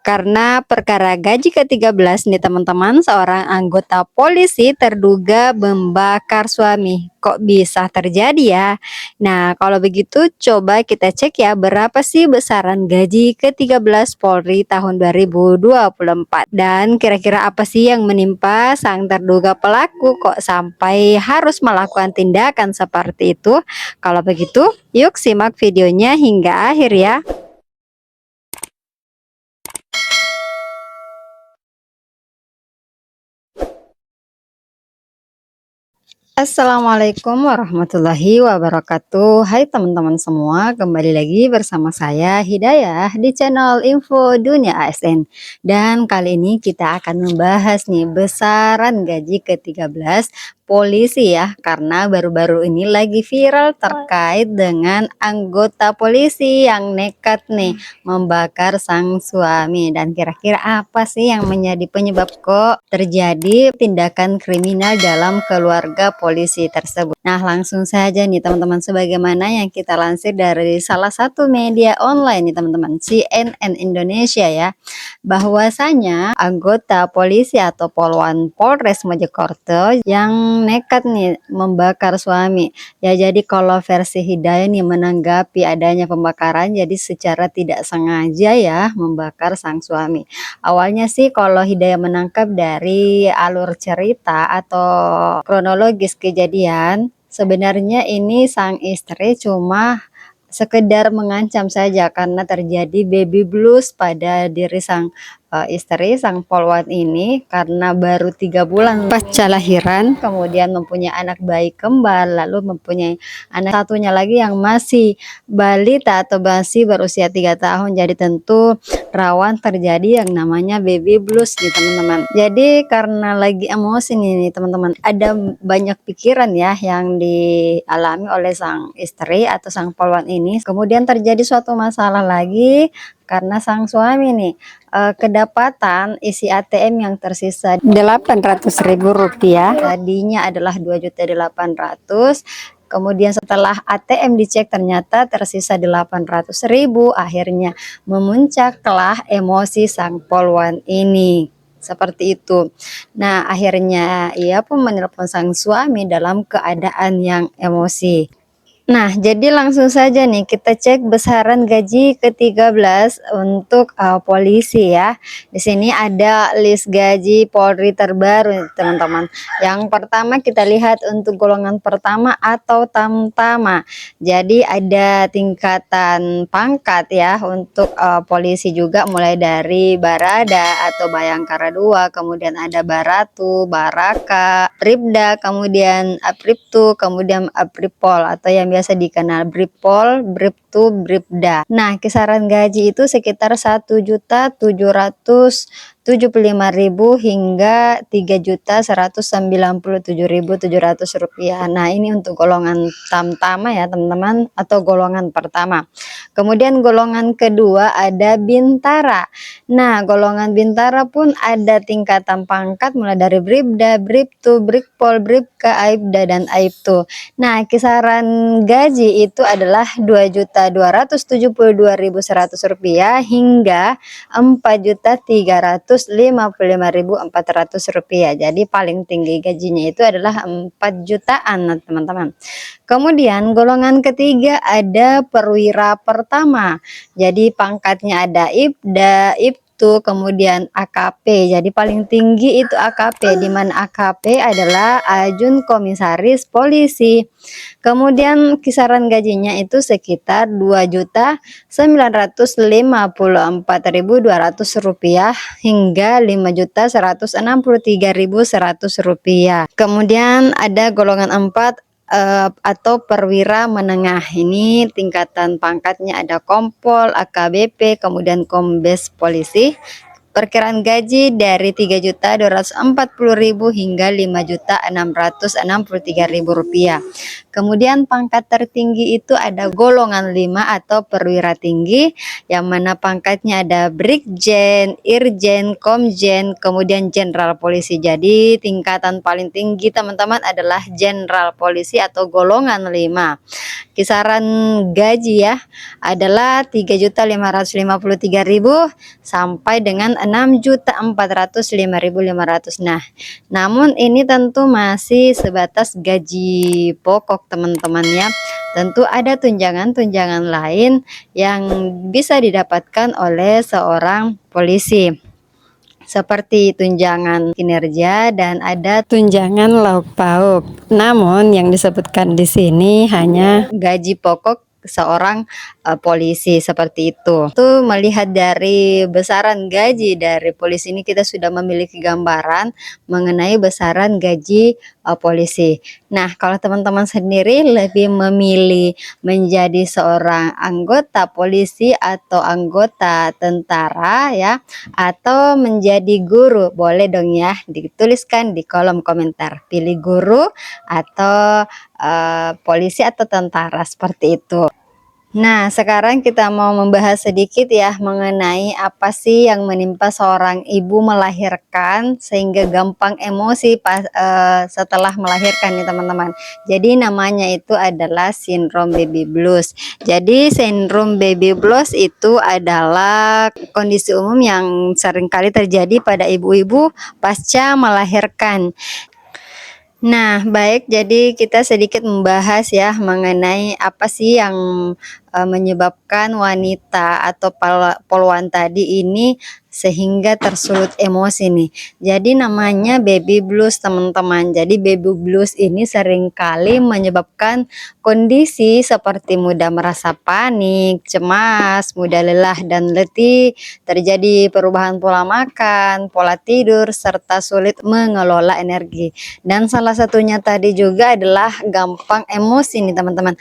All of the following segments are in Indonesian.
Karena perkara gaji ke-13 nih teman-teman, seorang anggota polisi terduga membakar suami. Kok bisa terjadi ya? Nah, kalau begitu coba kita cek ya berapa sih besaran gaji ke-13 Polri tahun 2024 dan kira-kira apa sih yang menimpa sang terduga pelaku kok sampai harus melakukan tindakan seperti itu? Kalau begitu, yuk simak videonya hingga akhir ya. Assalamualaikum warahmatullahi wabarakatuh. Hai teman-teman semua, kembali lagi bersama saya Hidayah di channel Info Dunia ASN. Dan kali ini kita akan membahas nih besaran gaji ke-13 polisi ya, karena baru-baru ini lagi viral terkait dengan anggota polisi yang nekat nih membakar sang suami. Dan kira-kira apa sih yang menjadi penyebab kok terjadi tindakan kriminal dalam keluarga polisi tersebut? Nah, langsung saja nih teman-teman, sebagaimana yang kita lansir dari salah satu media online nih teman-teman, CNN Indonesia ya, bahwasanya anggota polisi atau Polwan Polres Mojokerto yang nekat nih membakar suami. Ya, jadi kalau versi Hidayah nih menanggapi adanya pembakaran, jadi secara tidak sengaja ya membakar sang suami. Awalnya sih kalau Hidayah menangkap dari alur cerita atau kronologis kejadian, sebenarnya ini sang istri cuma sekedar mengancam saja karena terjadi baby blues pada diri sang istri, sang polwan ini, karena baru 3 bulan pasca lahiran, kemudian mempunyai anak bayi kembar, lalu mempunyai anak satunya lagi yang masih balita atau masih berusia 3 tahun. Jadi tentu rawan terjadi yang namanya baby blues nih teman-teman. Jadi karena lagi emosi nih teman-teman, ada banyak pikiran ya yang dialami oleh sang istri atau sang polwan ini. Kemudian terjadi suatu masalah lagi karena sang suami nih kedapatan isi ATM yang tersisa Rp800.000. Tadinya adalah 2.800.000. Kemudian setelah ATM dicek ternyata tersisa 800.000. Akhirnya memuncaklah emosi sang polwan ini. Seperti itu. Nah, akhirnya ia pun menelpon sang suami dalam keadaan yang emosi. Nah, jadi langsung saja nih kita cek besaran gaji ke-13 untuk polisi ya. Di sini ada list gaji Polri terbaru teman-teman. Yang pertama kita lihat untuk golongan pertama atau tamtama. Jadi ada tingkatan pangkat ya untuk polisi juga, mulai dari Barada atau Bayangkara 2, kemudian ada Baratu, Baraka, Bribda, kemudian Apriptu, kemudian Apripol atau yang biasa dikenal Bripol, Briptu, Bribda. Nah, kisaran gaji itu sekitar 1.775.000 hingga 3.197.700 rupiah. Nah, ini untuk golongan tamtama ya teman-teman, atau golongan pertama. Kemudian golongan kedua ada Bintara. Nah, golongan Bintara pun ada tingkatan pangkat mulai dari Bribda, Bribtu, Brikpol, Bribka, Aibda, dan Aibtu. Nah, kisaran gaji itu adalah Rp2.272.100 hingga Rp4.355.400. Jadi paling tinggi gajinya itu adalah 4 jutaan teman-teman. Kemudian golongan ketiga ada perwira pertama. Jadi pangkatnya ada Ibda, Ibtu, kemudian AKP. Jadi paling tinggi itu AKP, di mana AKP adalah Ajun Komisaris Polisi. Kemudian kisaran gajinya itu sekitar Rp2.954.200 hingga Rp5.163.100. Kemudian ada golongan 4 atau perwira menengah. Ini tingkatan pangkatnya ada Kompol, AKBP, kemudian Kombes Polisi. Perkiraan gaji dari Rp3.240.000 hingga Rp5.663.000. Kemudian pangkat tertinggi itu ada golongan 5 atau perwira tinggi, yang mana pangkatnya ada Brigjen, Irjen, Komjen, kemudian Jenderal Polisi. Jadi tingkatan paling tinggi teman-teman adalah Jenderal Polisi atau golongan 5. kisaran gaji ya adalah 3.553.000 sampai dengan 6.405.500. Nah, namun ini tentu masih sebatas gaji pokok teman-teman ya. Tentu ada tunjangan-tunjangan lain yang bisa didapatkan oleh seorang polisi, seperti tunjangan kinerja dan ada tunjangan lauk pauk. Namun yang disebutkan di sini hanya gaji pokok seorang polisi, seperti itu. Tuh, melihat dari besaran gaji dari polisi ini kita sudah memiliki gambaran mengenai besaran gaji polisi. Nah, kalau teman-teman sendiri lebih memilih menjadi seorang anggota polisi atau anggota tentara ya, atau menjadi guru, boleh dong ya dituliskan di kolom komentar, pilih guru atau polisi atau tentara, seperti itu. Nah, sekarang kita mau membahas sedikit ya mengenai apa sih yang menimpa seorang ibu melahirkan sehingga gampang emosi setelah melahirkan nih teman-teman. Jadi namanya itu adalah sindrom baby blues. Jadi sindrom baby blues itu adalah kondisi umum yang seringkali terjadi pada ibu-ibu pasca melahirkan. Nah, baik, jadi kita sedikit membahas ya mengenai apa sih yang menyebabkan wanita atau poluan tadi ini sehingga tersulut emosi nih. Jadi namanya baby blues teman-teman. Jadi baby blues ini seringkali menyebabkan kondisi seperti mudah merasa panik, cemas, mudah lelah dan letih, terjadi perubahan pola makan, pola tidur, serta sulit mengelola energi. Dan salah satunya tadi juga adalah gampang emosi nih teman-teman.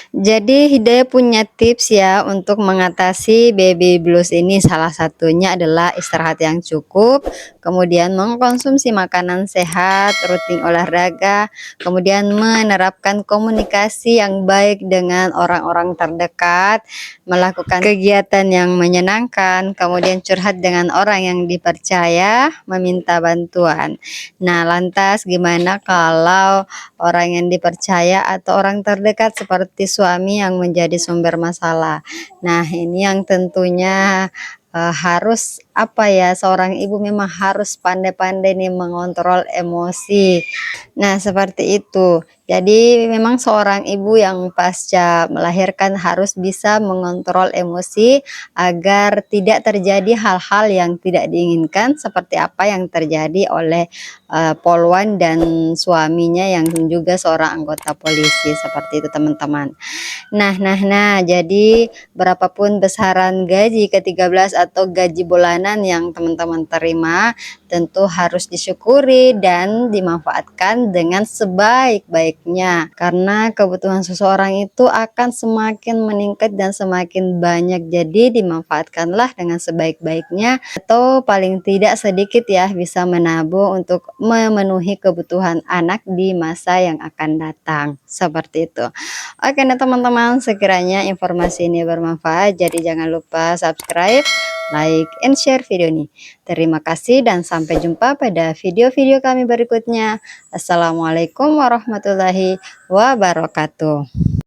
Jadi Hidayah punya tips ya untuk mengatasi baby blues ini. Salah satunya adalah istirahat yang cukup, kemudian mengkonsumsi makanan sehat, rutin olahraga, kemudian menerapkan komunikasi yang baik dengan orang-orang terdekat, melakukan kegiatan yang menyenangkan, kemudian curhat dengan orang yang dipercaya, meminta bantuan. Nah, lantas gimana kalau orang yang dipercaya atau orang terdekat seperti suami yang menjadi sumber masalah? Nah, ini yang tentunya harus apa ya, seorang ibu memang harus pandai-pandai nih mengontrol emosi. Nah, seperti itu. Jadi memang seorang ibu yang pasca melahirkan harus bisa mengontrol emosi agar tidak terjadi hal-hal yang tidak diinginkan seperti apa yang terjadi oleh poluan dan suaminya yang juga seorang anggota polisi, seperti itu teman-teman. Nah, jadi berapapun besaran gaji ke-13 atau gaji bulanan yang teman-teman terima, tentu harus disyukuri dan dimanfaatkan dengan sebaik-baiknya. Karena kebutuhan seseorang itu akan semakin meningkat dan semakin banyak. Jadi dimanfaatkanlah dengan sebaik-baiknya, atau paling tidak sedikit ya bisa menabung untuk memenuhi kebutuhan anak di masa yang akan datang. Seperti itu. Oke, nah teman-teman, sekiranya informasi ini bermanfaat, jadi jangan lupa subscribe, like, and share video ini. Terima kasih dan sampai jumpa pada video-video kami berikutnya. Assalamualaikum warahmatullahi wabarakatuh.